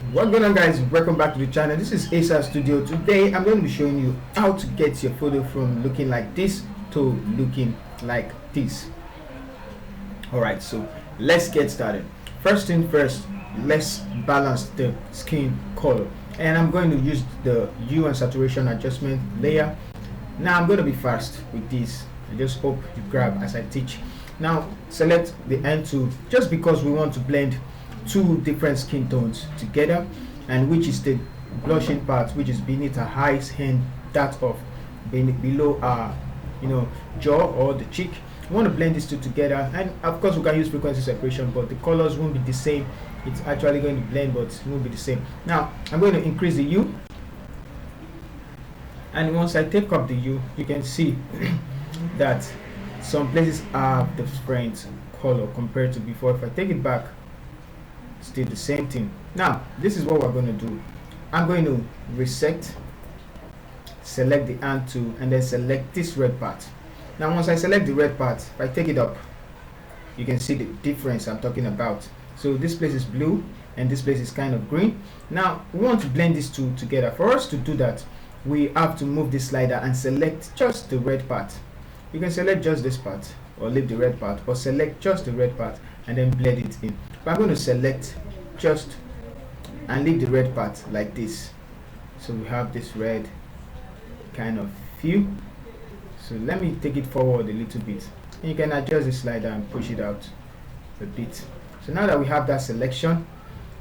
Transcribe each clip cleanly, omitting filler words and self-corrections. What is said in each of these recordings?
What's going on, guys? Welcome back to the channel. This is Asa Studio. Today I'm going to be showing you how to get your photo from looking like this to looking like this. Alright, so let's get started. First thing first, let's balance the skin color, and I'm going to use the hue and saturation adjustment layer. Now I'm going to be fast with this. I just hope you grab as I teach. Now select the end tool, just because we want to blend two different skin tones together, and which is the blushing part, which is beneath our eyes and that of below our jaw or the cheek. We want to blend these two together, and of course we can use frequency separation, but the colors won't be the same. It's actually going to blend, but it won't be the same. Now I'm going to increase the hue, and once I take up the hue, you can see that some places have different color compared to before. If I take it back, still the same thing. Now this is what we're going to do. I'm going to reset, select the hand tool, and then select this red part. Now once I select the red part, if I take it up, you can see the difference I'm talking about. So this place is blue and this place is kind of green. Now we want to blend these two together. For us to do that, we have to move this slider and select just the red part. You can select just this part or leave the red part, or select just the red part and then blend it in. But I'm going to select just and leave the red part like this. So we have this red kind of hue. So let me take it forward a little bit, and you can adjust the slider and push it out a bit. So now that we have that selection,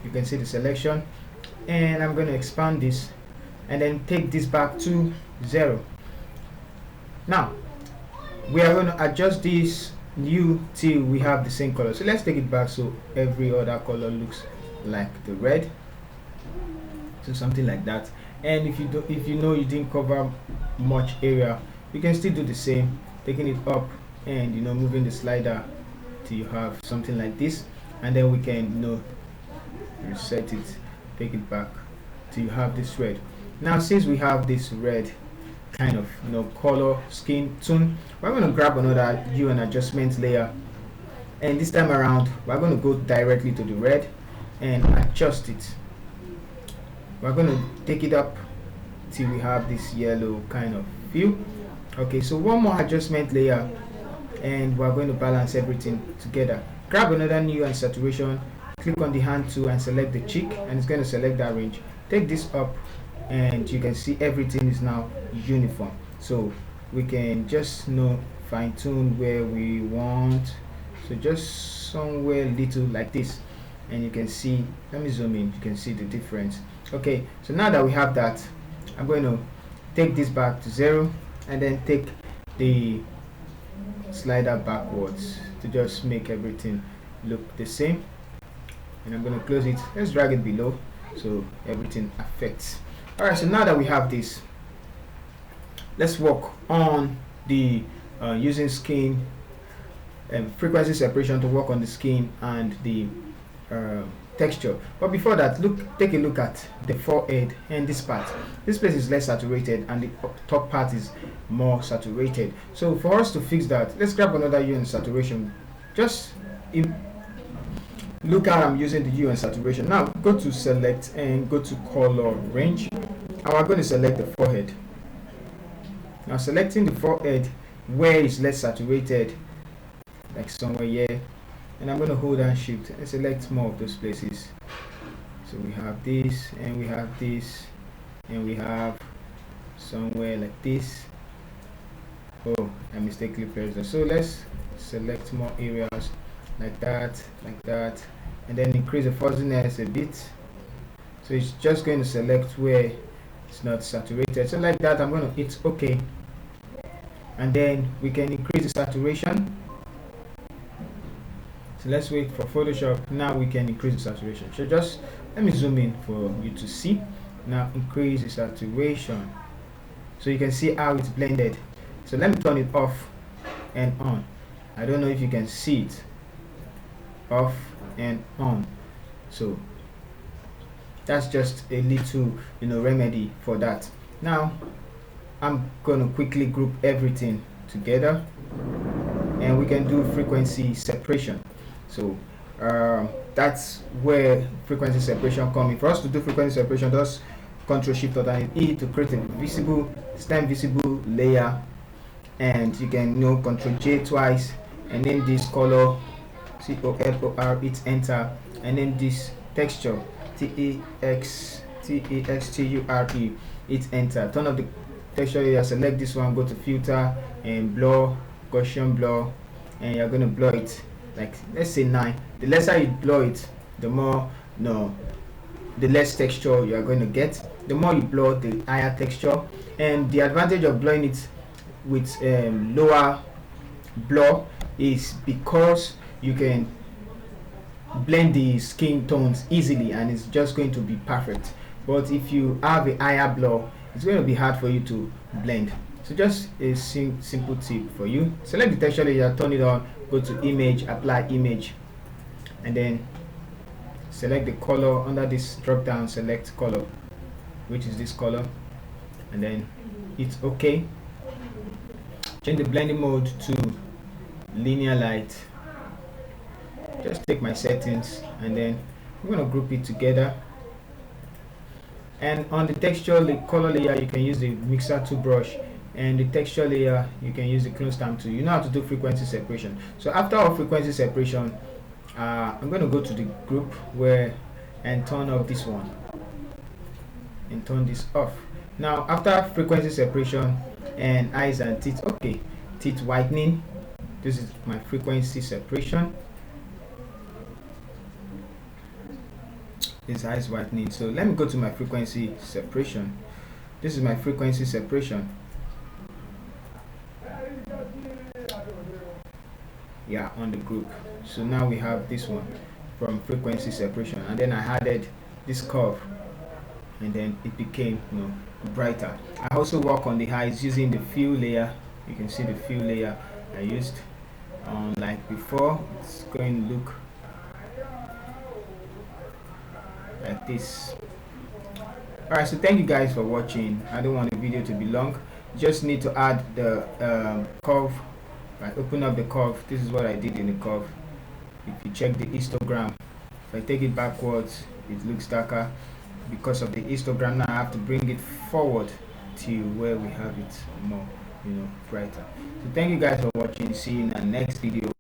you can see the selection, and I'm going to expand this and then take this back to 0. Now we are going to adjust this hue till we have the same color. So let's take it back so every other color looks like the red, so something like that. And if you know you didn't cover much area, you can still do the same, taking it up and moving the slider till you have something like this, and then we can reset it, take it back till you have this red. Now since we have this red kind of color skin tone, we're going to grab another hue and adjustment layer, and this time around we're going to go directly to the red and adjust it. We're going to take it up till we have this yellow kind of hue. Okay, so one more adjustment layer, and we're going to balance everything together. Grab another hue and saturation, click on the hand tool and select the cheek, and it's going to select that range. Take this up, and you can see everything is now uniform. So we can just fine tune where we want. So just somewhere little like this, and you can see, let me zoom in, you can see the difference. Okay, so now that we have that, I'm going to take this back to 0 and then take the slider backwards to just make everything look the same, and I'm going to close it. Let's drag it below so everything affects. Alright, so now that we have this, let's work on the using skin and frequency separation to work on the skin and the texture. But before that, take a look at the forehead and this part. This place is less saturated and the top part is more saturated. So for us to fix that, let's grab another hue and saturation. Just look how I'm using the hue and saturation. Now go to select and go to color range, and we're going to select the forehead. Now selecting the forehead where it's less saturated, like somewhere here, and I'm going to hold down shift and select more of those places. So we have this, and we have this, and we have somewhere like this. Oh, I mistakenly pressed that. So let's select more areas like that, and then increase the fuzziness a bit. So it's just going to select where it's not saturated. So like that, I'm going to hit OK, and then we can increase the saturation. So let's wait for Photoshop. Now we can increase the saturation. So just let me zoom in for you to see. Now increase the saturation so you can see how it's blended. So let me turn it off and on. I don't know if you can see it, off and on. So that's just a little remedy for that. Now I'm going to quickly group everything together, and we can do frequency separation. So That's where frequency separation comes in. For us to do frequency separation, just Control Shift or E to create a visible, stem visible layer, and you can Control J twice and name this color COLOR, hit enter, and name this texture TEXTURE, hit enter. Turn off the texture layer, select this one, go to filter and blur, Gaussian blur, and you're going to blur it like, let's say 9. The lesser you blur it, the more the less texture you are going to get. The more you blur, the higher texture. And the advantage of blurring it with lower blur is because you can blend the skin tones easily and it's just going to be perfect. But if you have a higher blur, it's going to be hard for you to blend. So just a simple tip for you: select the texture layer, turn it on, go to image, apply image, and then select the color. Under this drop down, select color, which is this color, and then hit OK. Change the blending mode to linear light. Just take my settings and then I'm going to group it together. And on the texture color layer, you can use the mixer tool brush, and the texture layer you can use the clone stamp tool. You know how to do frequency separation. So after our frequency separation, I'm going to go to the group and turn off this one and turn this off. Now after frequency separation and eyes and teeth, okay, teeth whitening, this is my frequency separation. This eyes whitening. So let me go to my frequency separation. This is my frequency separation. Yeah, on the group. So now we have this one from frequency separation, and then I added this curve, and then it became brighter. I also work on the eyes using the fill layer. You can see the fill layer I used like before. It's going to look like this. Alright, so thank you guys for watching. I don't want the video to be long. Just need to add the curve. I open up the curve. This is what I did in the curve. If you check the histogram, if I take it backwards, it looks darker because of the histogram. Now I have to bring it forward to where we have it more brighter. So thank you guys for watching. See you in the next video.